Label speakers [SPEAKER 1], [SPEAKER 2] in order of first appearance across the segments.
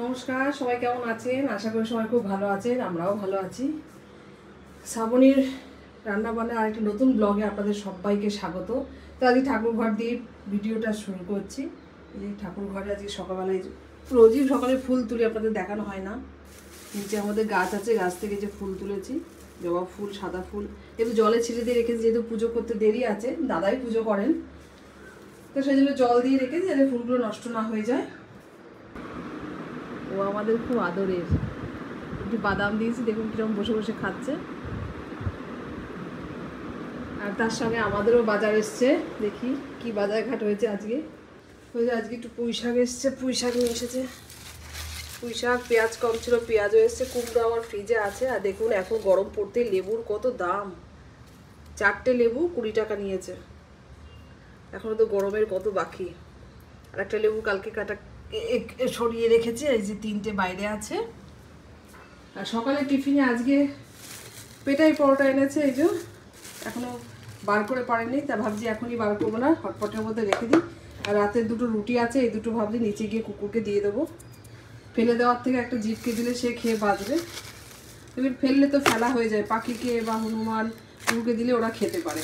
[SPEAKER 1] নমস্কার, সবাই কেমন আছেন? আশা করি সবাই খুব ভালো আছেন, আমরাও ভালো আছি। শ্রাবণীর রান্নাবান্না আরেকটি নতুন ব্লগে আপনাদের সবাইকে স্বাগত। তো আজকে ঠাকুর ঘর দিয়ে ভিডিওটা শুরু করছি। এই ঠাকুর ঘরে আজকে সকালবেলায় রোজই সকালে ফুল তুলে আপনাদের দেখানো হয় না। নিচে আমাদের গাছ আছে, গাছ থেকে যে ফুল তুলেছি, জবা ফুল, সাদা ফুল, একটু জলে ছিটে দিয়ে রেখেছি, যেহেতু পুজো করতে দেরি আছে, দাদাই পুজো করেন, তো সেই জন্য জল দিয়ে রেখেছি যাতে ফুলগুলো নষ্ট না হয়ে যায়। ও আমাদের খুব আদরের। একটু বাদাম দিয়েছি, দেখুন কিরকম বসে বসে খাচ্ছে। আর তার সঙ্গে আমাদেরও বাজার এসছে, দেখি কি বাজার ঘাট হয়েছে আজকে। ওই যে আজকে একটু পুঁই শাক এসছে, পুঁই শাক নিয়ে এসেছে। পুঁই শাক, পেঁয়াজ কম ছিল, পেঁয়াজও এসছে, কুমড়ো আমার ফ্রিজে আছে। আর দেখুন এখন গরম পড়তে লেবুর কত দাম, 4টে লেবু 20 টাকা নিয়েছে। এখনও তো গরমের কত বাকি। আর একটা লেবু কালকে কাটা সরিয়ে রেখেছে, এই যে 3টে বাইরে আছে। আর সকালে টিফিনে আজকে পেটাই পরোটা এনেছে, এই যে এখনও বার করে পারেনি, তা ভাবছি এখনই বার করবো না, হটপটের মধ্যে রেখে দিই। আর রাতের 2টো রুটি আছে, এই 2টো ভাবছি নিচে গিয়ে কুকুরকে দিয়ে দেবো। ফেলে দেওয়ার থেকে একটা জিভকে দিলে সে খেয়ে বাঁচবে। এবার ফেললে তো ফেলা হয়ে যায়, পাখিকে বা হনুমান কুকুরকে দিলে ওরা খেতে পারে।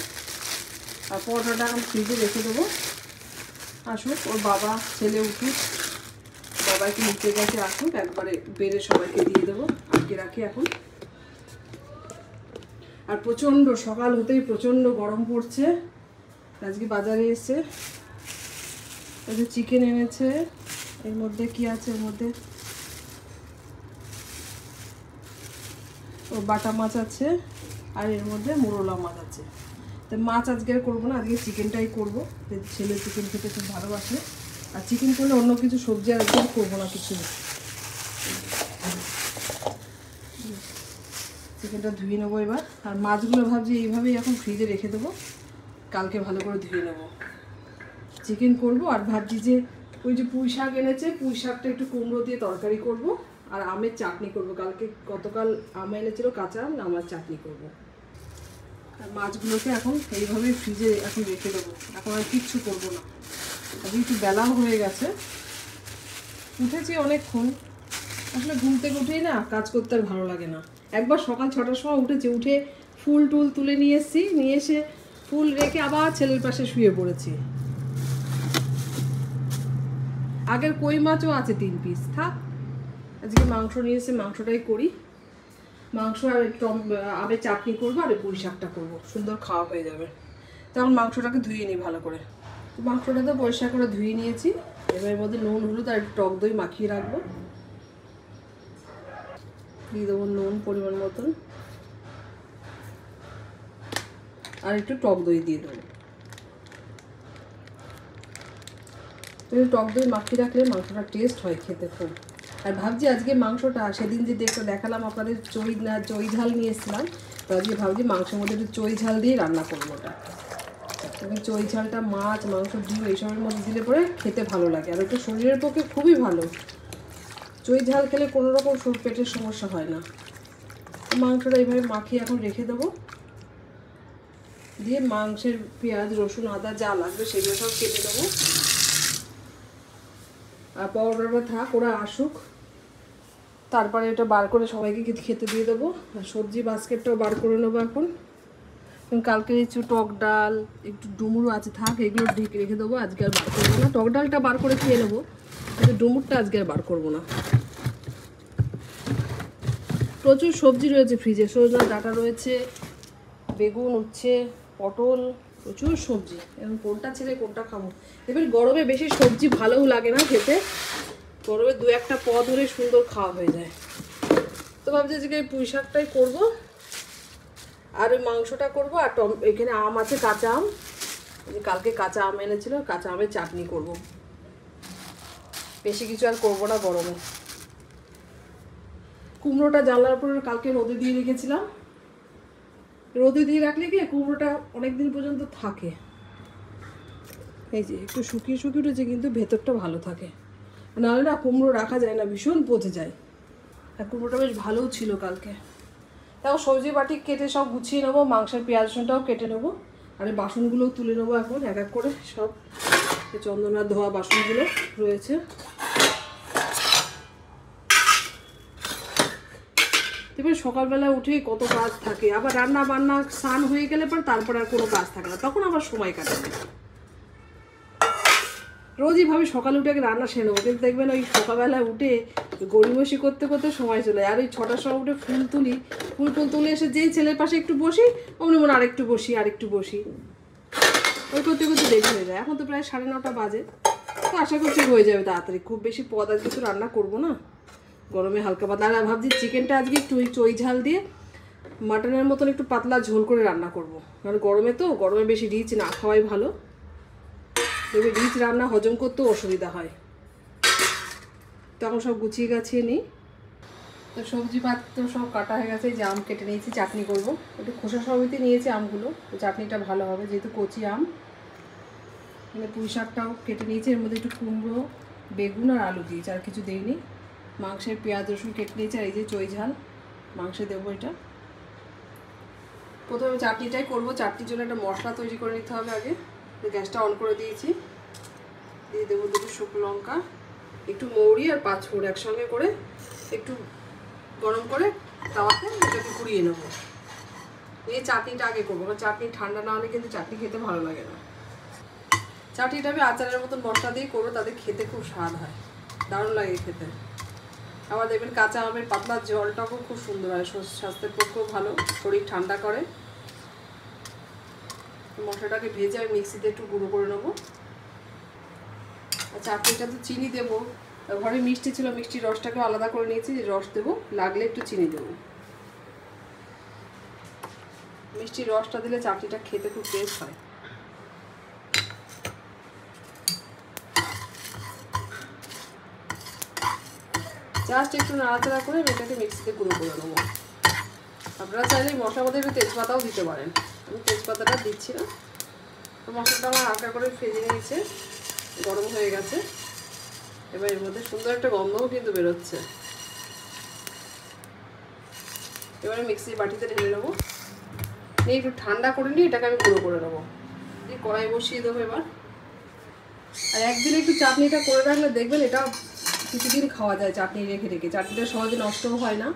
[SPEAKER 1] আর পরোটাটা এখন ফ্রিজে রেখে দেবো, আসুক ওর বাবা ছেলে উঠুক, বাবাকে নিচে গেছে আসুক, একবারে বেড়ে সবাইকে দিয়ে দেবো। আজকে রাখি এখন। আর প্রচণ্ড সকাল হতেই প্রচণ্ড গরম পড়ছে। আজকে বাজারে এসে এই যে চিকেন এনেছে, এর মধ্যে কি আছে, এর মধ্যে ও বাটা মাছ আছে, আর এর মধ্যে মোরলা মাছ আছে। তো মাছ আজকে আর করবো না, আজকে চিকেনটাই করবো। ছেলে চিকেন খেতে খুব ভালোবাসে। আর চিকেন করলে অন্য কিছু সবজি আর একদম করবো না কিছু। চিকেনটা ধুয়ে নেবো এবার। আর মাছগুলো ভাবছি এইভাবেই এখন ফ্রিজে রেখে দেবো, কালকে ভালো করে ধুয়ে নেবো। চিকেন করব। আর ভাবছি যে ওই যে পুঁই শাক এনেছে, পুঁই শাকটা একটু কুমড়ো দিয়ে তরকারি করব, আর আমের চাটনি করব। গতকাল আম এনেছিল, কাঁচা আম, আমার চাটনি করব। আর মাছগুলোকে এখন এইভাবেই ফ্রিজে এখন রেখে দেবো, এখন আর কিচ্ছু করবো না। আজকে একটু বেলাও হয়ে গেছে, উঠেছি অনেকক্ষণ। আসলে ঘুম থেকে উঠেই না কাজ করতে আর ভালো লাগে না। একবার সকাল 6টার সময় উঠেছি, উঠে ফুল টুল তুলে নিয়ে এসেছি, নিয়ে এসে ফুল রেখে আবার ছেলের পাশে শুয়ে পড়েছি। আগের কই মাছও আছে 3 পিস, থাক। আজকে মাংস নিয়ে এসে মাংসটাই করি। মাংস আর আমের চাটনি করবো, আর পুঁই শাকটা করবো, সুন্দর খাওয়া হয়ে যাবে। তখন মাংসটাকে ধুয়ে নিই ভালো করে। মাংসটা তো পরিষ্কার করে ধুয়ে নিয়েছি। এবার এর মধ্যে নুন হলুদ আর একটু টক দই মাখিয়ে রাখবো। দিয়ে দেবো নুন পরিমাণ মতন, আর একটু টক দই দিয়ে দেবো। টক দই মাখিয়ে রাখলে মাংসটা টেস্ট হয় খেতে খুব। আর ভাবছি আজকে মাংসটা, সেদিন যে দেখালাম আপনাদের চই ঝাল নিয়ে এসেছিলাম, তো আজকে ভাবছি মাংসের মধ্যে একটু চই ঝাল দিয়ে রান্না করবো। ওটা চই ঝালটা মাছ, মাংস, ডিম এইসবের মধ্যে দিলে পরে খেতে ভালো লাগে, আর একটু শরীরের পক্ষে খুবই ভালো। চই ঝাল খেলে কোনো রকম পেটের সমস্যা হয় না। মাংসটা এইভাবে মাখিয়ে এখন রেখে দেবো। দিয়ে মাংসের পেঁয়াজ, রসুন, আদা যা লাগবে সেগুলো সব কেটে দেবো। আর পরোটাটা থাক, ওরা আসুক, তারপরে এটা বার করে সবাইকে খেতে দিয়ে দেবো। আর সবজি বাস্কেটটাও বার করে নেবো এখন। কালকে একটু টক ডাল, একটু ডুমুরও আছে, থাক, এগুলো রেখে দেবো, আজকে আর বার করবো না। টক ডালটা বার করে খেয়ে নেবো, কিন্তু ডুমুরটা আজকে আর বার করবো না। প্রচুর সবজি রয়েছে ফ্রিজে, সজনা ডাঁটা রয়েছে, বেগুন, উচ্ছে, পটল, প্রচুর সবজি। এখন কোনটা ছেড়ে কোনটা খাবো। এবার গরমে বেশি সবজি ভালোও লাগে না খেতে, গরমে 2-1টা পদ হলে সুন্দর খাওয়া হয়ে যায়। তো ভাবছি আজকে পুঁই শাকটাই করবো, আর ওই মাংসটা করবো। আর এখানে আম আছে, কাঁচা আম, কালকে কাঁচা আম এনেছিল, কাঁচা আমের চাটনি করব। বেশি কিছু আর করবো না গরমে। কুমড়োটা জানলার উপরে কালকে রোদে দিয়ে রেখেছিলাম। রোদে দিয়ে রাখলে কি কুমড়োটা অনেকদিন পর্যন্ত থাকে। এই যে একটু শুকিয়ে উঠেছে, কিন্তু ভেতরটা ভালো থাকে। নাহলে না কুমড়ো রাখা যায় না, ভীষণ পচে যায়। আর কুমড়োটা বেশ ভালোও ছিল কালকে। তাও সবজি বাটি কেটে সব গুছিয়ে নেবো, মাংসের পেঁয়াজ রসুনটাও কেটে নেবো। আর এই বাসনগুলোও তুলে নেবো এখন এক এক করে। সব চন্দনার ধোয়া বাসনগুলো রয়েছে। এবার সকালবেলা উঠে কত কাজ থাকে, আবার রান্না বান্না স্নান হয়ে গেলে পর তারপর আর কোনো কাজ থাকে না, তখন আবার সময় কাটে। রোজই ভাবি সকালে উঠে আগে রান্না সেরে নেবো, কিন্তু দেখবেন ওই সকালবেলা উঠে গড়িমসি করতে করতে সময় চলে যায়। আর ওই 6টার সময় উঠে ফুল তুলি, ফুল তুলে এসে যেই ছেলের পাশে একটু বসি, অমনি মনে আরেকটু বসি ওই করতে করতে দেরি হয়ে যায়। এখন তো প্রায় 9:30 বাজে, তো আশা করছি হয়ে যাবে তাড়াতাড়ি। খুব বেশি পদ আজকে তো রান্না করবো না, গরমে হালকা পাতলা। আর ভাবছি চিকেনটা আজকে একটু চই ঝাল দিয়ে মাটনের মতন একটু পাতলা ঝোল করে রান্না করবো, কারণ গরমে বেশি রিচ না খাওয়াই ভালো। দেখবে রিচ রান্না হজম করতেও অসুবিধা হয়। তখন সব গুছিয়ে গাছিয়ে নিই। তো সবজি পাত্র সব কাটা হয়ে গেছে, যে আম কেটে নিয়েছি চাটনি করব। একটু খোসা সমেতে নিয়েছি আমগুলো, চাটনিটা ভালো হবে যেহেতু কচি আম। মানে পুঁই শাকটাও কেটে নিয়েছি, এর মধ্যে একটু কুমড়ো, বেগুন আর আলু দিয়েছি, আর কিছু দিইনি। মাংসের পেঁয়াজ রসুন কেটে নিয়েছি, আর এই যে চই ঝাল মাংসে দেবো। এটা প্রথমে চাটনিটাই করবো। চাটনির জন্য একটা মশলা তৈরি করে নিতে হবে আগে। গ্যাসটা অন করে দিয়েছি, দিয়ে দেবো 2 শুকনো লঙ্কা, একটু মৌরি আর 5 ফোড়ন একসঙ্গে করে একটু গরম করে তাওয়াতে এটাকে ঘুরিয়ে নেবো। এই চাটনিটা আগে করবো, কারণ চাটনি ঠান্ডা না হলে কিন্তু চাটনি খেতে ভালো লাগে না। চাটনিটা আমি আচারের মতন মশলা দিয়ে করবো, তাদের খেতে খুব স্বাদ হয়, দারুণ লাগে খেতে। আবার দেখবেন কাঁচা আমের পাতলা জলটাও খুব সুন্দর হয়, স্বাস্থ্যের পক্ষেও ভালো, শরীর ঠান্ডা করে। মশলাটাকে ভেজে আমি মিক্সিতে একটু গুঁড়ো করে নেবো। আর চাটনিটা তো চিনি দেবো, ঘরে মিষ্টি ছিল, মিষ্টির রসটাকে আলাদা করে নিয়েছি, রস দেবো, লাগলে একটু চিনি দেবো। মিষ্টির রসটা দিলে চাটনিটা খেতে খুব টেস্ট হয়। জাস্ট একটু নাড়াচাড়া করে আমি এটাকে মিক্সিতে গুঁড়ো করে নেবো। আপনারা চাইলে মশলার মধ্যে একটু তেজপাতাও দিতে পারেন, আমি তেজপাতাটা দিচ্ছি না। তো মশলাটা আমার হালকা করে ভেজে নিয়েছে, গরম হয়ে গেছে। এবার এর মধ্যে সুন্দর একটা গন্ধও কিন্তু বেরোচ্ছে। এবারে মিক্সির বাটিতে ঢেলে নেবো, নিয়ে একটু ঠান্ডা করে নিয়ে এটাকে আমি গুঁড়ো করে নেবো। দিয়ে কড়াই বসিয়ে দেবো এবার। আর একদিন একটু চাটনিটা করে রাখলে দেখবেন এটা কিছুদিন খাওয়া যায়, চাটনি রেখে রেখে। চাটনিটা সহজে নষ্টও হয় না।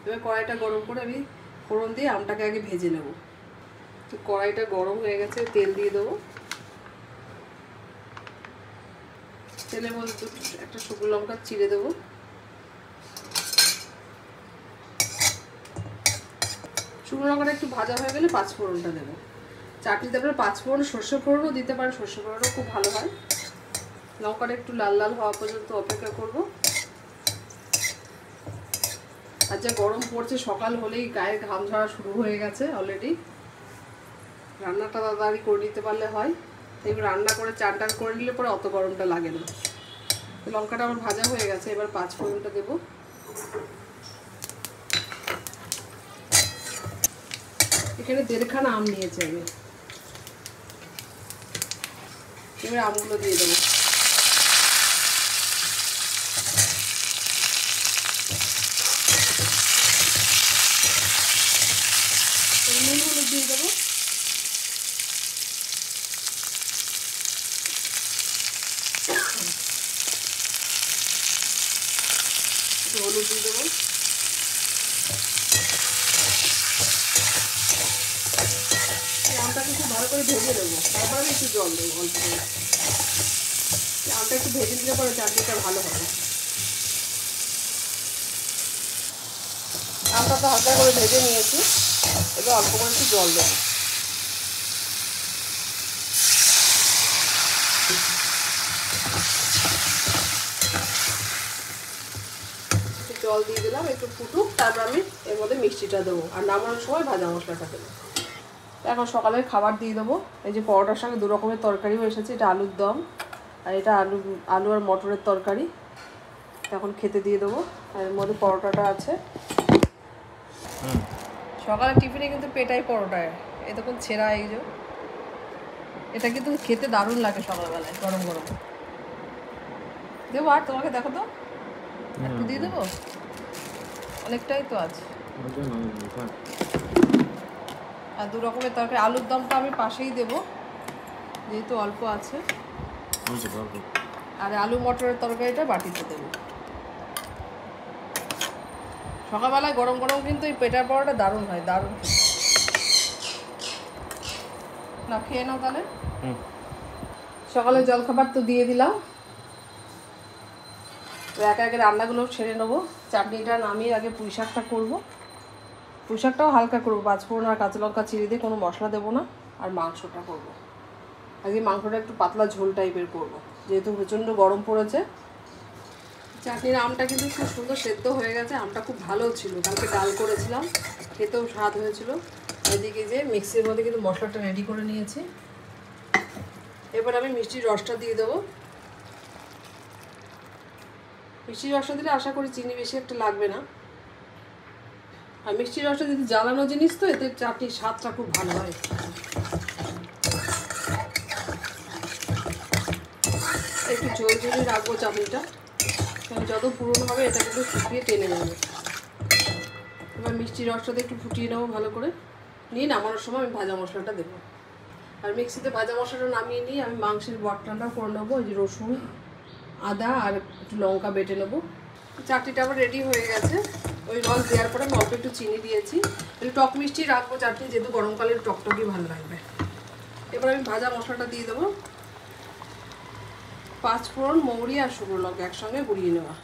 [SPEAKER 1] এবার কড়াইটা গরম করে আমি ফোড়ন দিয়ে আমটাকে আগে ভেজে নেব। তো কড়াইটা গরম হয়ে গেছে, তেল দিয়ে দেবো। তেলের মধ্যে একটা শুকনো লঙ্কা চিড়ে দেবো, শুকনো লঙ্কাটা একটু ভাজা হয়ে গেলে 5 ফোড়নটা দেবো। চাটনিতে আপনার 5 ফোড়ন, সর্ষে ফোড়নও দিতে পারেন, সর্ষে ফোড়নও খুব ভালো হয়। লঙ্কাটা একটু লাল লাল হওয়া পর্যন্ত অপেক্ষা করব। আর যা গরম পড়ছে, সকাল হলেই গায়ে ঘাম ঝরা শুরু হয়ে গেছে অলরেডি। রান্নাটা তাড়াতাড়ি করে নিতে পারলে হয়, এবার রান্না করে চান টান করে নিলে পরে অত গরমটা লাগে না। লঙ্কাটা আমার ভাজা হয়ে গেছে, এবার 5 ফোড়নটা দেবো। এখানে 1.5 খানা আম নিয়েছি আমি, এবার আমগুলো দিয়ে দেবো। নুন হলুদ দিয়ে দেবো, হলুদ দিয়ে দেবো। আমটাকে খুব ভালো করে ভেজে দেবো, তারপরে একটু জল দেবো অল্প করে। আমটা একটু ভেজে দিলে পরে চাটনিটা ভালো হবে। আমটা তো হালকা করে ভেজে নিয়েছি, এবার অল্প করে একটু জল দেবো। জল দিয়ে দিলাম, একটু ফুটুক, তারপর আমি এর মধ্যে মিষ্টিটা দেবো, আর নামানোর সময় ভাজা মশলাটা দেবো। এখন সকালের খাবার দিয়ে দেবো। এই যে পরোটার সঙ্গে 2 রকমের তরকারিও এসেছে, এটা আলুর দম আর এটা আলু আর মটরের তরকারি। এখন খেতে দিয়ে দেবো, আর এর মধ্যে পরোটাটা আছে। সকালে টিফিনে কিন্তু পেটাই পরোটায়, এই তখন ছেঁড়া এই যে, এটা কিন্তু খেতে দারুণ লাগে সকালবেলায় গরম গরম। দেবো আর তোমাকে, দেখো তো একটু দিয়ে দেবো, অনেকটাই তো আছে। আর 2 রকমের তরকারি, আলুর দমটা আমি পাশেই দেবো যেহেতু অল্প আছে, আর আলু মটরের তরকারিটা বাটিতে দেবো। সকালবেলায় গরম গরম কিন্তু এই পেটার পরোটা দারুণ হয়, দারুণ। না খেয়ে নাও তাহলে। সকালে জলখাবার তো দিয়ে দিলাম, একে একে রান্নাগুলো ছেড়ে নেবো। চাটনিটা নামিয়ে আগে পুঁই শাকটা করবো। পুঁই শাকটাও হালকা করবো, পাঁচফোড়ন আর কাঁচা লঙ্কা চিড়ে দিয়ে, কোনো মশলা দেবো না। আর মাংসটা করবো আজকে, মাংসটা একটু পাতলা ঝোল টাইপের করবো, যেহেতু প্রচণ্ড গরম পড়েছে। চাটনির আমটা কিন্তু খুব সুন্দর সেদ্ধ হয়ে গেছে, আমটা খুব ভালো ছিল, কালকে ডাল করেছিলাম, খেতেও স্বাদ হয়েছিল। এদিকে যে মিক্সির মধ্যে কিন্তু মশলাটা রেডি করে নিয়েছি। এবার আমি মিষ্টির রসটা দিয়ে দেবো। মিষ্টির রসটা দিলে আশা করি চিনি বেশি একটা লাগবে না। আর মিষ্টির রসটা যদি জ্বালানো জিনিস তো এতে চাটনির স্বাদটা খুব ভালো হয়। একটু ঝোল ঝোলই রাখবো চাটনিটা, কারণ যত পুরনো হবে এটা কিন্তু শুকিয়ে টেনে যাবে। এবার মিষ্টির রসটাতে একটু ফুটিয়ে নেবো ভালো করে, নিয়ে নামানোর সময় আমি ভাজা মশলাটা দেবো। আর মিক্সিতে ভাজা মশলাটা নামিয়ে নিয়ে আমি মাংসের বটনাটা করে নেবো, ওই যে রসুন আদা আর একটু লঙ্কা বেটে নেবো। চাটনিটা আবার রেডি হয়ে গেছে। ওই রস দেওয়ার পরে আমি অল্প একটু চিনি দিয়েছি, একটু টক মিষ্টি রাখবো চাটনি, যেহেতু গরমকালে টকটকই ভালো লাগবে। এবার আমি ভাজা মশলাটা দিয়ে দেবো, পাঁচফোড়ন, মৌরি আর শুকনো লঙ্কা একসঙ্গে গুঁড়িয়ে নেওয়া।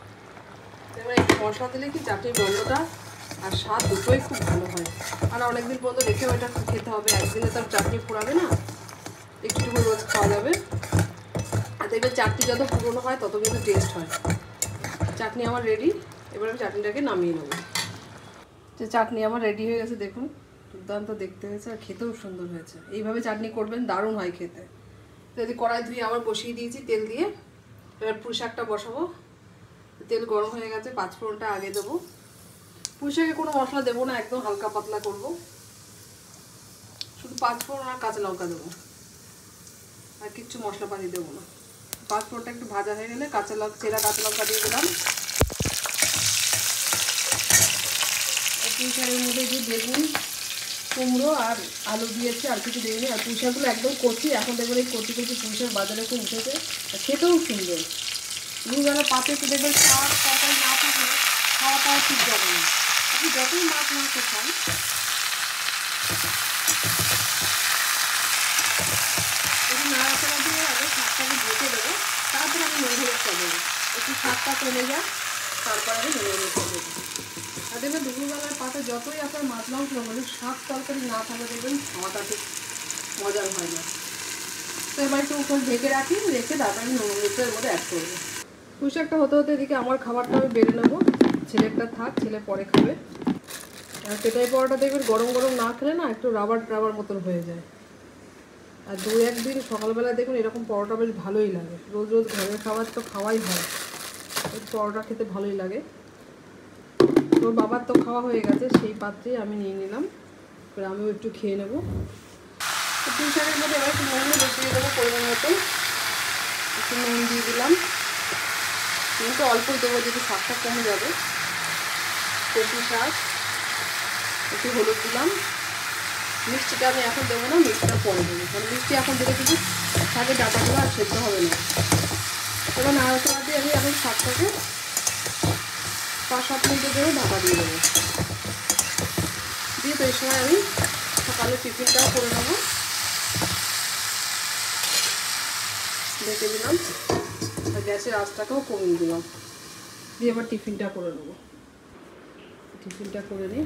[SPEAKER 1] এবার একটু মশলা দিলে কি চাটনির গন্ধটা আর স্বাদ দুটোই খুব ভালো হয়। আর অনেকদিন পর্যন্ত রেখেও এটা খেতে হবে, একদিনে তো চাটনি পোড়াবে না, একটু রোজ খাওয়া যাবে। আর দেখবে চাটনি যত পুরনো হয় তত কিন্তু টেস্ট হয়। চাটনি আমার রেডি, এবার আমি চাটনিটাকে নামিয়ে নেবো। যে চাটনি আমার রেডি হয়ে গেছে, দেখুন দুর্দান্ত দেখতে হয়েছে আর খেতেও সুন্দর হয়েছে। এইভাবে চাটনি করবেন, দারুণ হয় খেতে। যদি কড়াই ধুয়ে আবার বসিয়ে দিয়েছি তেল দিয়ে, এবার পুঁই শাকটা বসাবো। তেল গরম হয়ে গেছে, পাঁচফোড়নটা আগে দেবো। পুঁই শাকে কোনো মশলা দেবো না, একদম হালকা পাতলা করবো, শুধু পাঁচফোড়ন আর কাঁচা লঙ্কা দেবো, আর কিচ্ছু মশলাপাতি দেবো না। পাঁচফোড়নটা একটু ভাজা হয়ে গেলে চেরা কাঁচা লঙ্কা দিয়ে দিলাম। পুঁই শাকের মধ্যে যে বেগুন, কুমড়ো আর আলু দিয়েছি, আর কিছু দিইনি। আর পুঁই শাকগুলো একদম কচি, এখন দেখবেন এই কচি কচি পুঁই শাক বাজারে খুব উঠেছে, খেতেও সুন্দর। দুবেলা পাতে একটু দেখবেন শাক তরকারি না থাকলে খাওয়াটাও ঠিক যাবে না। আপনি যতই মাছ মাংস খান, একটু নাড়াচাড়া দিয়ে আগে শাকটাকে ঢেকে দেবো, তারপরে আমি নুন হলুদটা দেবো। একটু শাকটা কমে যায়, তারপর আমি নুন হলুদটা দেবো। আর দেখবেন দুপুরবেলার পাতে যতই আপনার মাছ মাংস মানে শাক তরকারি না থাকে, দেখবেন খাওয়াটা ঠিক মজার হয় না। তো এবার একটু উপর ঢেকে রাখি, রেখে তারপরে আমি নুন হলুদটা এর মধ্যে অ্যাড করবো। পুঁই শাকটা হতে হতে এদিকে আমার খাবারটা আমি বেড়ে নেবো, ছেলেরটা থাক, ছেলে পরে খাবে। আর পেটাই পরোটা দেখবেন গরম গরম না খেলে না একটু রাবার রাবার মতন হয়ে যায়। আর দু একদিন সকালবেলা দেখুন এরকম পরোটা বেশ ভালোই লাগে। রোজ রোজ ঘরের খাবার তো খাওয়াই হয়, পরোটা খেতে ভালোই লাগে। তোর বাবার তো খাওয়া হয়ে গেছে, সেই পাত্রেই আমি নিয়ে নিলাম, এবার আমিও একটু খেয়ে নেবো। পুঁই শাকের মধ্যে এবার একটু নুন দিয়ে দেবো পরিমাণ মতো, একটু নুন দিয়ে দিলাম। নুনটা অল্প দেবো, যদি শাকটা কমে যাবে। কচি শাক, একটু হলুদ দিলাম। মিষ্টিটা আমি এখন দেবো না, মিষ্টিটা পরে দেবো, কারণ মিষ্টি এখন দিলে কিন্তু শাকের ডাটাগুলো আর সেদ্ধ হবে না। এবার নাড়াচাড়া দিয়ে আমি এখন শাকটাকে 5-7 মিনিটের জন্য ঢাকা দিয়ে দেবো। দিয়ে তো এই সময় আমি সকালে টিফিনটাও করে নেবো, ঢেকে দিলাম। আর গ্যাসের আঁচটাকেও কমিয়ে দিলাম, দিয়ে এবার টিফিনটা করে নেবো। টিফিনটা করে নিই।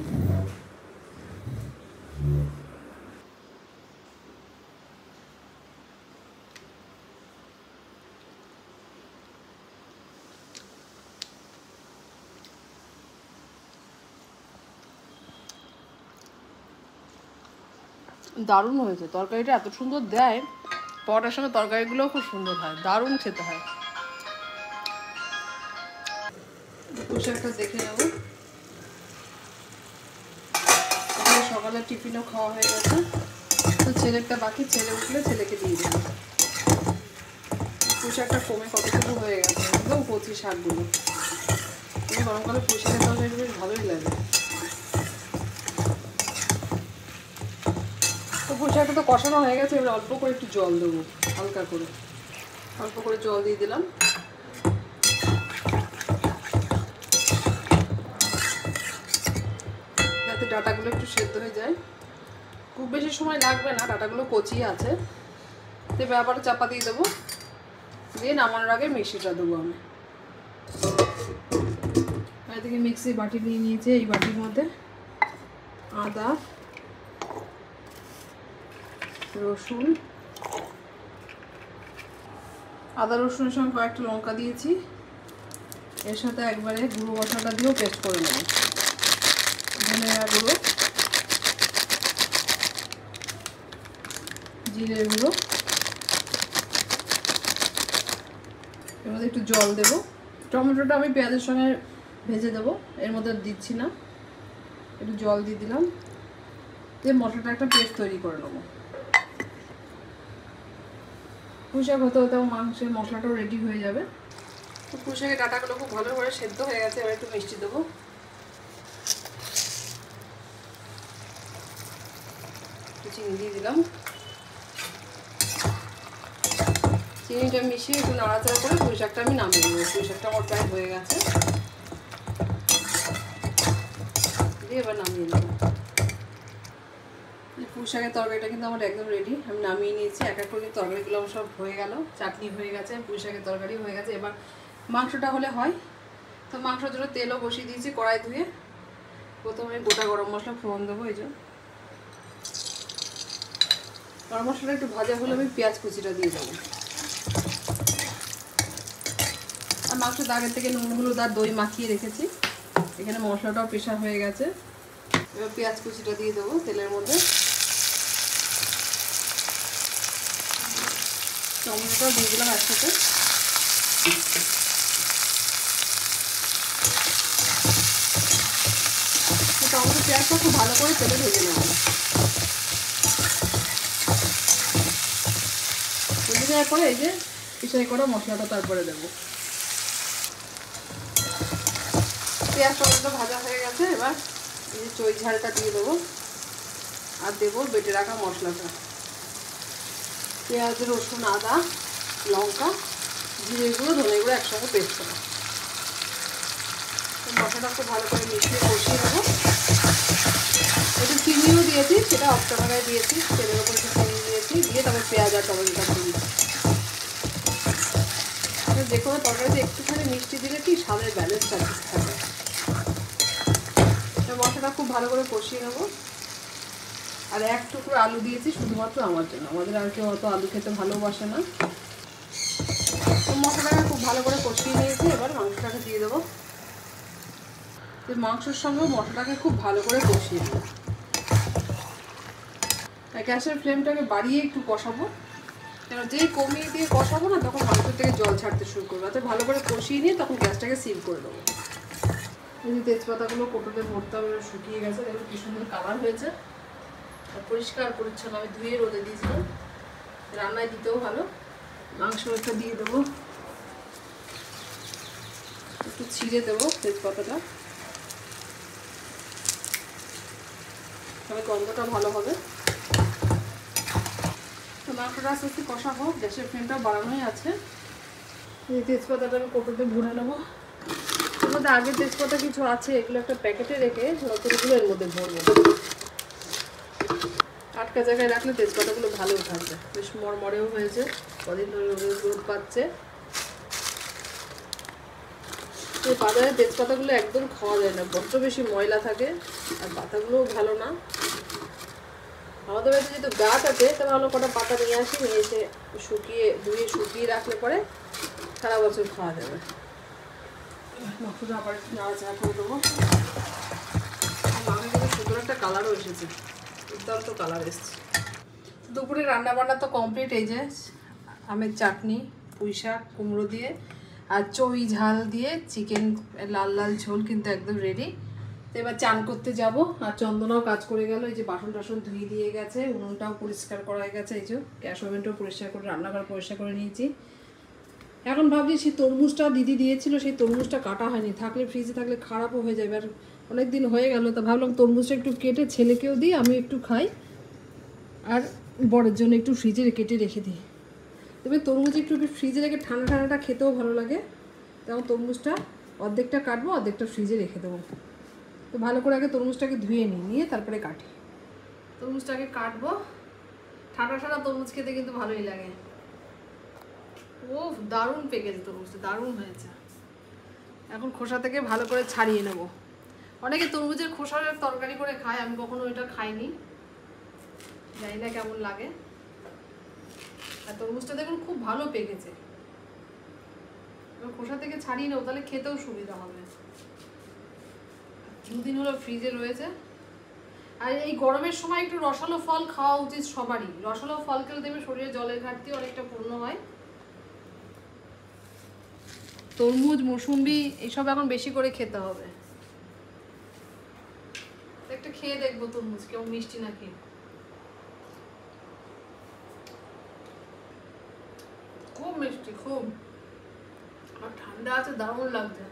[SPEAKER 1] দারুণ হয়েছে তরকারিটা, এত সুন্দর দেয়। পরোটার সঙ্গে তরকারিগুলোও খুব সুন্দর হয়, দারুণ খেতে হয়। পুঁই শাকটা দেখে নেবো। সকালে টিফিনও খাওয়া হয়ে গেছে, তো ছেলেরটা বাকি, ছেলে উঠলে ছেলেকে দিয়ে দেবো। পুঁই শাকটা কমে কতটুকু হয়ে গেছে, একদম কচি শাকগুলো। গরমকালে পুঁই শাকের তরকারি বেশ ভালোই লাগে। তো পুঁই শাকটা তো কষানো হয়ে গেছে, এবার অল্প করে একটু জল দেবো, হালকা করে অল্প করে জল দিয়ে দিলাম। ডাটাগুলো একটু সেদ্ধ হয়ে যায়। খুব বেশি সময় লাগবে না, ডাটাগুলো কচি আছে। তো এবার আবার চাপা দিয়ে দেবো, দিয়ে নামানোর আগে মিক্সিটা দেবো আমি। এদিকে মিক্সি বাটি নিয়ে নিয়েছি, এই বাটির মধ্যে আদা রসুন, আদা রসুনের সঙ্গে কয়েকটা লঙ্কা দিয়েছি। এর সাথে একবারে গুঁড়ো মশলাটা দিয়েও পেস্ট করে নেব। ধনিয়া গুঁড়ো, জিরে গুঁড়ো, এর মধ্যে একটু জল দেবো। টমেটোটা আমি পেঁয়াজের সঙ্গে ভেজে দেবো, এর মধ্যে দিচ্ছি না। একটু জল দিয়ে দিলাম, দিয়ে মশলাটা একটা পেস্ট তৈরি করে নেবো। পুঁই শাক হতে হতে মাংসের মশলাটাও রেডি হয়ে যাবে। তো পুঁই শাকের ডাঁটাগুলো খুব ভালো করে সেদ্ধ হয়ে গেছে। এবার একটু মিষ্টি দেবো, একটু চিনি দিয়ে দিলাম। চিনিটা মিশিয়ে একটু নাড়াচাড়া করে পুঁই শাকটা আমি নামিয়ে দেবো। পুঁই শাকটা আমার প্রায় হয়ে গেছে, দিয়ে এবার নামিয়ে নেব। পুঁই শাকের তরকারিটা কিন্তু আমার একদম রেডি, আমি নামিয়ে নিয়েছি। এক এক করে তরকারিগুলো আমার সব হয়ে গেল, চাটনি হয়ে গেছে, পুঁই শাকের তরকারি হয়ে গেছে। এবার মাংসটা হলে হয়। তো মাংসের জন্য তেলও বসিয়ে দিয়েছি কড়াই ধুয়ে। প্রথমে গোটা গরম মশলা ফোড়ন দেবো। এই যে গরম মশলাটা একটু ভাজা হলে আমি পেঁয়াজ কুচিটা দিয়ে দেবো। আর মাংসটা আগের থেকে নুন হলুদ আর দই মাখিয়ে রেখেছি। এখানে মশলাটাও পেশা হয়ে গেছে। এবার পেঁয়াজ কুচিটা দিয়ে দেবো তেলের মধ্যে। টমেটোটাও দিয়ে দিলাম একসাথে। টমেটো পেঁয়াজটা খুব ভালো করে তেলে ভেজে নেব। ভেজে দেওয়ার পরে এই যে পিছাই করা মশলাটা তারপরে দেবো। পেঁয়াজ টমেটো ভাজা হয়ে গেছে। এবার এই যে চই ঝালটা দিয়ে দেবো, আর দেবো বেটে রাখা মশলাটা। পেঁয়াজ রসুন আদা লঙ্কা জিরে গুঁড়ো ধনে গুঁড়ো একসঙ্গে পেস্ট করা। মশলাটা খুব ভালো করে মিশিয়ে কষিয়ে নেবো। একটু চিনিও দিয়েছি, সেটা অফ ক্যামেরায় দিয়েছি। তেলের ওপর একটু চিনি দিয়েছি, দিয়ে তারপর পেঁয়াজ আর টমেটোটা দিয়ে দিচ্ছি। যে কোনো তরকারিতে একটুখানি মিষ্টি দিলে কি স্বাদের ব্যালেন্সটা ঠিক থাকে। মশলাটা খুব ভালো করে কষিয়ে নেবো। আর এক টুকরো আলু দিয়েছি শুধুমাত্র আমার জন্য, আমাদের আর কেউ অত আলু খেতে ভালোবাসে না। তো মশলাটাকে খুব ভালো করে কষিয়ে নিয়েছি। এবার মাংসটাকে দিয়ে দেবো। মাংসের সঙ্গে মশলাটাকে খুব ভালো করে কষিয়ে নেব। গ্যাসের ফ্লেমটাকে বাড়িয়ে একটু কষাবো, কেন যেই কমিয়ে দিয়ে কষাবো না তখন মাংস থেকে জল ছাড়তে শুরু করবো। অর্থাৎ ভালো করে কষিয়ে নিয়ে তখন গ্যাসটাকে সিল করে দেবো। এই যে তেজপাতাগুলো কোটোতে ভরতে হবে, শুকিয়ে গেছে। দেখুন কি সুন্দর কালার হয়েছে, আর পরিষ্কার পরিচ্ছন্ন। আমি ধুয়ে রোদে দিয়েছিলাম, রান্নায় দিতেও ভালো। মাংস একটা দিয়ে দেবো, একটু ছিঁড়ে দেবো তেজপাতাটা, তবে গন্ধটা ভালো হবে। তো মাংসটা আস্তে আস্তে কষা হোক, গ্যাসের ফ্লেমটা বাড়ানোই আছে। এই তেজপাতাটা আমি কোটোতে ভরে নেবো। এর মধ্যে আগের তেজপাতা কিছু আছে, এগুলো একটা প্যাকেটে রেখে নতুনগুলো এর মধ্যে ভরবো। আটকা জায়গায় রাখলে তেজপাতাগুলো ভালো থাকবে, বেশ মরমরেও হয়েছে, কদিন ধরে রোদ পাচ্ছে। এই বাজারে তেজপাতাগুলো একদম খাওয়া যায় না, বড্ড বেশি ময়লা থাকে, আর পাতাগুলোও ভালো না। আমাদের বাড়িতে যেহেতু গাছ আছে, তাহলে ভালো কটা পাতা নিয়ে আসি, নিয়ে এসে ধুয়ে শুকিয়ে রাখলে পরে সারা বছর খাওয়া যাবে। মাংসটা আবার নাড়াচাড়া করে দেবো। মাংসটা সুন্দর একটা কালারও এসেছে, দুর্দান্ত কালার এসছে। দুপুরে রান্না বান্না তো কমপ্লিট। এই যে আমের চাটনি, পুঁই শাক কুমড়ো দিয়ে আর চই ঝাল দিয়ে চিকেন লাল লাল ঝোল কিন্তু একদম রেডি। তো এবার চান করতে যাব। আর চন্দনাও কাজ করে গেল। এই যে বাসন টাসন ধুয়ে দিয়ে গেছে, উনুনটাও পরিষ্কার করা হয়ে গেছে। এই যে গ্যাস ওভেনটাও পরিষ্কার করে, রান্নাঘর পরিষ্কার করে নিয়েছি। এখন ভাবছি সেই তরমুজটা দিদি দিয়েছিল, সেই তরমুজটা কাটা হয়নি, থাকলে ফ্রিজে থাকলে খারাপও হয়ে যাবে। আর অনেক দিন হয়ে গেল, তো ভাবলাম তরমুজটা একটু কেটে ছেলেকেও দিই, আমি একটু খাই, আর বড়ের জন্য একটু ফ্রিজে কেটে রেখে দিই। তবে তরমুজ একটু ফ্রিজে রেখে ঠান্ডা ঠান্ডাটা খেতেও ভালো লাগে। তেমন তরমুজটা অর্ধেকটা কাটবো, অর্ধেকটা ফ্রিজে রেখে দেবো। তো ভালো করে আগে তরমুজটাকে ধুয়ে নিয়ে তারপরে কাটি। তরমুজটাকে কাটবো। ঠান্ডা ঠান্ডা তরমুজ খেতে কিন্তু ভালোই লাগে। ও দারুণ পেকেছে তরমুজটা, দারুণ হয়েছে। এখন খোসা থেকে ভালো করে ছাড়িয়ে নেব। অনেকে তরমুজের খোসার তরকারি করে খায়, আমি কখনো ওইটা খাইনি, জানি না কেমন লাগে। আর তরমুজটা দেখুন খুব ভালো পেকেছে। খোসা থেকে ছাড়িয়ে নেবো, তাহলে খেতেও সুবিধা হবে। দুদিন হলো ফ্রিজে রয়েছে। আর এই গরমের সময় একটু রসালো ফল খাওয়া উচিত সবারই। রসালো ফল খেলে দেবে শরীরে জলের ঘাটতি অনেকটা পূর্ণ হয়। তরমুজ, মৌসুম্বি এইসব এখন বেশি করে খেতে হবে। একটা খেয়ে দেখবো তরমুজ কেমন মিষ্টি নাকি। খুব মিষ্টি, খুব। আর ঠান্ডা আছে, দারুণ লাগছে।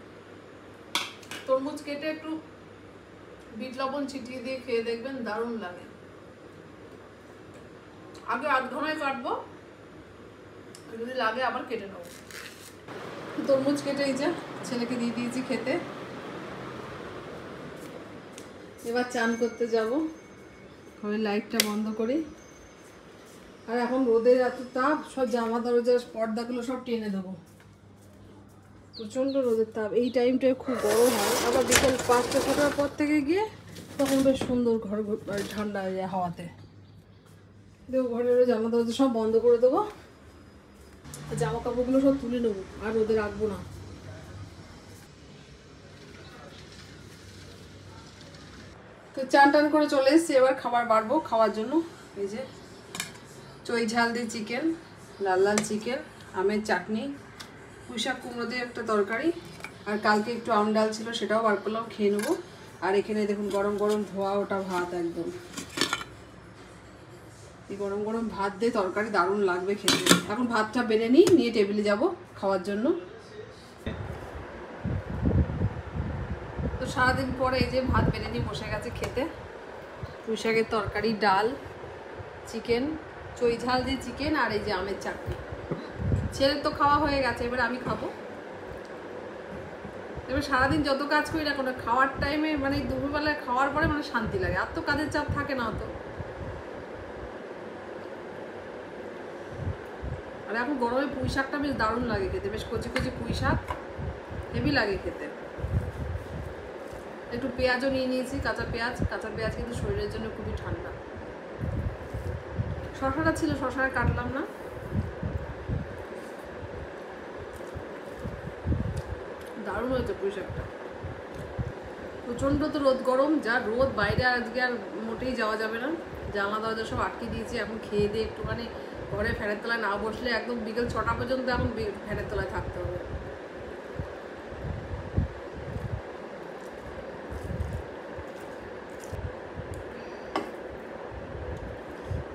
[SPEAKER 1] তরমুজ কেটে একটু বিট লবণ ছিটিয়ে দিয়ে খেয়ে দেখবেন, দারুণ লাগে। আগে আধ ঘন্টায় কাটবো, যদি লাগে আবার কেটে নেবো। তরমুজ কেটে এই যে ছেলেকে দিয়ে দিয়েছি খেতে। এবার চান করতে যাব। ঘরের লাইটটা বন্ধ করি। আর এখন রোদের এত তাপ, সব জামা দরজার পর্দাগুলো সব টেনে দেবো। প্রচণ্ড রোদের তাপ। এই টাইমটায় খুব গরম হয়, আবার বিকেল 5টা-6টার পর থেকে গিয়ে তখন বেশ সুন্দর ঘর ঠান্ডা হয়ে যায় হাওয়াতে। দেখো ঘরের জামা দরজা সব বন্ধ করে দেবো। জামা কাপড়গুলো সব তুলে নেবো, আর রোদে রাখবো না। তো চান টান করে চলে এসেছি, এবার খাবার বাড়বো খাওয়ার জন্য। এই যে চই ঝাল দিয়ে চিকেন, লাল লাল চিকেন, আমের চাটনি, পুঁই শাক কুমড়ো দিয়ে একটা তরকারি, আর কালকে একটু আম ডাল ছিল সেটাও বার করলাম, খেয়ে নেবো। আর এখানে দেখুন গরম গরম ধোয়া ওটা ভাত, একদম এই গরম গরম ভাত দিয়ে তরকারি দারুণ লাগবে খেতে। এখন ভাতটা বেড়ে নিয়ে টেবিলে যাব খাওয়ার জন্য। তো সারাদিন পরে এই যে ভাত বেড়ে নিয়ে বসে গেছে খেতে। পুঁই শাকের তরকারি, ডাল, চিকেন, চই ঝাল দিয়ে চিকেন, আর এই যে আমের চাটনি। ছেলের তো খাওয়া হয়ে গেছে, এবার আমি খাবো। এবার সারাদিন যত কাজ করি না কোনো, খাওয়ার টাইমে মানে দুপুরবেলায় খাওয়ার পরে মানে শান্তি লাগে। আর তো কাজের চাপ থাকে না অত। আর এখন গরমে পুঁই শাকটা বেশ দারুণ লাগে খেতে, বেশ কচি কচি পুঁই শাক, হেভি লাগে খেতে। একটু পেঁয়াজও নিয়ে নিয়েছি, কাঁচা পেঁয়াজ কিন্তু শরীরের জন্য খুবই ঠান্ডা। শশাটা ছিল, শশাটা কাটলাম না। দারুণ হয়েছে পুঁই শাকটা। প্রচণ্ড তো রোদ, গরম যা রোদ, বাইরে আজকে আর মোটেই যাওয়া যাবে না। জানলা দরজা সব আটকে দিয়েছি। এখন খেয়ে দিয়ে একটুখানি ঘরে ফ্যানের তলায় না বসলে একদম বিকেল 6টা পর্যন্ত এখন ফ্যানের তলায় থাকতে হবে।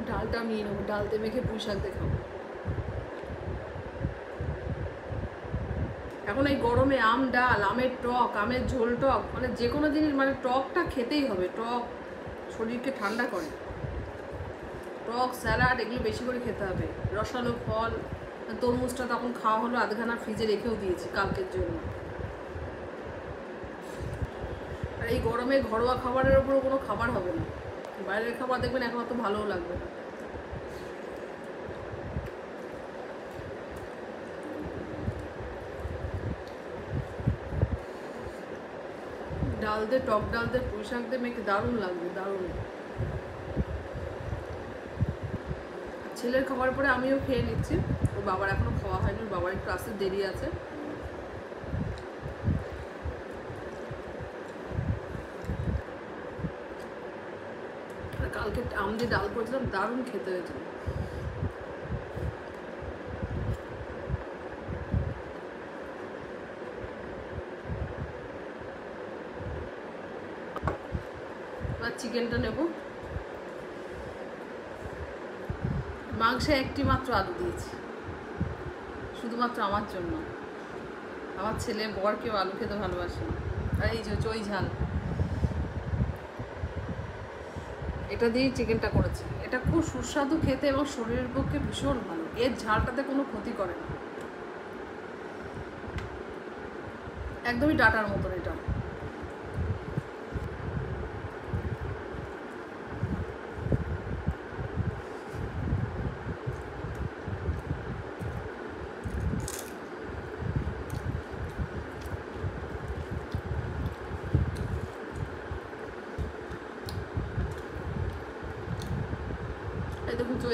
[SPEAKER 1] ডালটা নিয়ে নেবো, ডালতে মেখে পুঁই শাক দিয়ে খাবো। এখন এই গরমে আম ডাল, আমের টক, আমের ঝোল টক, মানে যে কোনো জিনিস মানে টকটা খেতেই হবে। টক শরীরকে ঠান্ডা করে। টক, স্যালাড এগুলো বেশি করে খেতে হবে। রসালো ফল, তরমুজটা তখন খাওয়া হলো, আধখানা ফ্রিজে রেখেও দিয়েছি কালকের জন্য। আর এই গরমে ঘরোয়া খাবারের ওপরও কোনো খাবার হবে না। বাইরের খাবার দেখবেন এখন অত ভালোও লাগবে না। ডাল দিয়ে, টক ডাল দিয়ে, পুঁই শাক দিয়ে মেখে দারুণ লাগবে, দারুণ। ছেলের খাবার পরে আমিও খেয়ে নিচ্ছি। ওর বাবার এখনো খাওয়া হয়নি, ওর বাবার একটু আসতে দেরি আছে। কালকে আম দিয়ে ডাল করেছিলাম, দারুণ খেতে হয়েছিল। এবার চিকেনটা নেব। মাংসে একটি মাত্র আলু দিয়েছি, শুধুমাত্র আমার জন্য। আমার ছেলে বর কেউ আলু খেতে ভালোবাসে না। আর এই যে চই ঝাল, এটা দিয়েই চিকেনটা করেছি। এটা খুব সুস্বাদু খেতে এবং শরীরের পক্ষে ভীষণ ভালো। এর ঝালটাতে কোনো ক্ষতি করে না, একদমই ডাটার মতন। এটা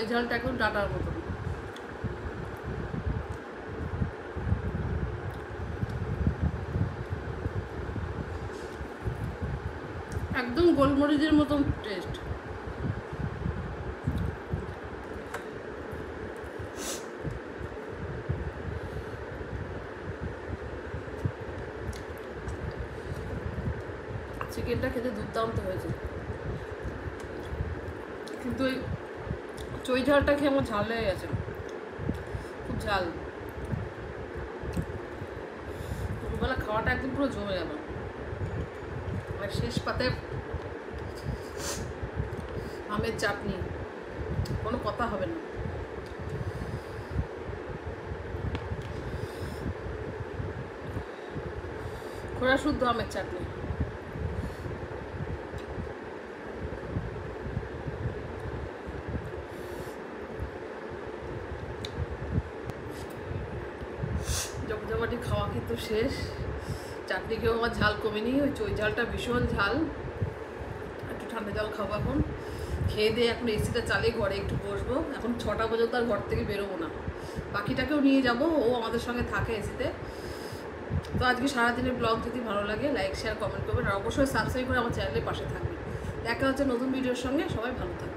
[SPEAKER 1] এই ঝালটা এখন ডাটার মতন। একদম গোলমরিচের মতন টেস্ট। চিকেনটা খেতে দুর্দান্ত হয়েছে, কিন্তু ওই চই ঝালটা খেয়ে আমার ঝাল লেগে গেছে, খুব ঝাল। দুপুরবেলা খাওয়াটা একদম পুরো জমে গেল। আর শেষ পাতে আমের চাটনি, কোনো কথা হবে না। খোড়া শুদ্ধ আমের চাটনি। জমজমাটি খাওয়া কিন্তু শেষ। চাটনি খেয়েও আমার ঝাল কমেনি, ওই চই ঝালটা ভীষণ ঝাল। একটু ঠান্ডা জল খাবো এখন, খেয়ে দিয়ে এখন এসিটা চালিয়ে ঘরে একটু বসবো। এখন 6টা পর্যন্ত আর ঘর থেকে বেরোবো না, বাকিটাকেও নিয়ে যাব, ও আমাদের সঙ্গে থাকে এসিতে। তো আজকে সারাদিনের ব্লগ যদি ভালো লাগে লাইক শেয়ার কমেন্ট করবেন, আর অবশ্যই সাবস্ক্রাইব করে আমার চ্যানেলের পাশে থাকবেন। দেখা হচ্ছে নতুন ভিডিওর সঙ্গে, সবাই ভালো থাকবেন।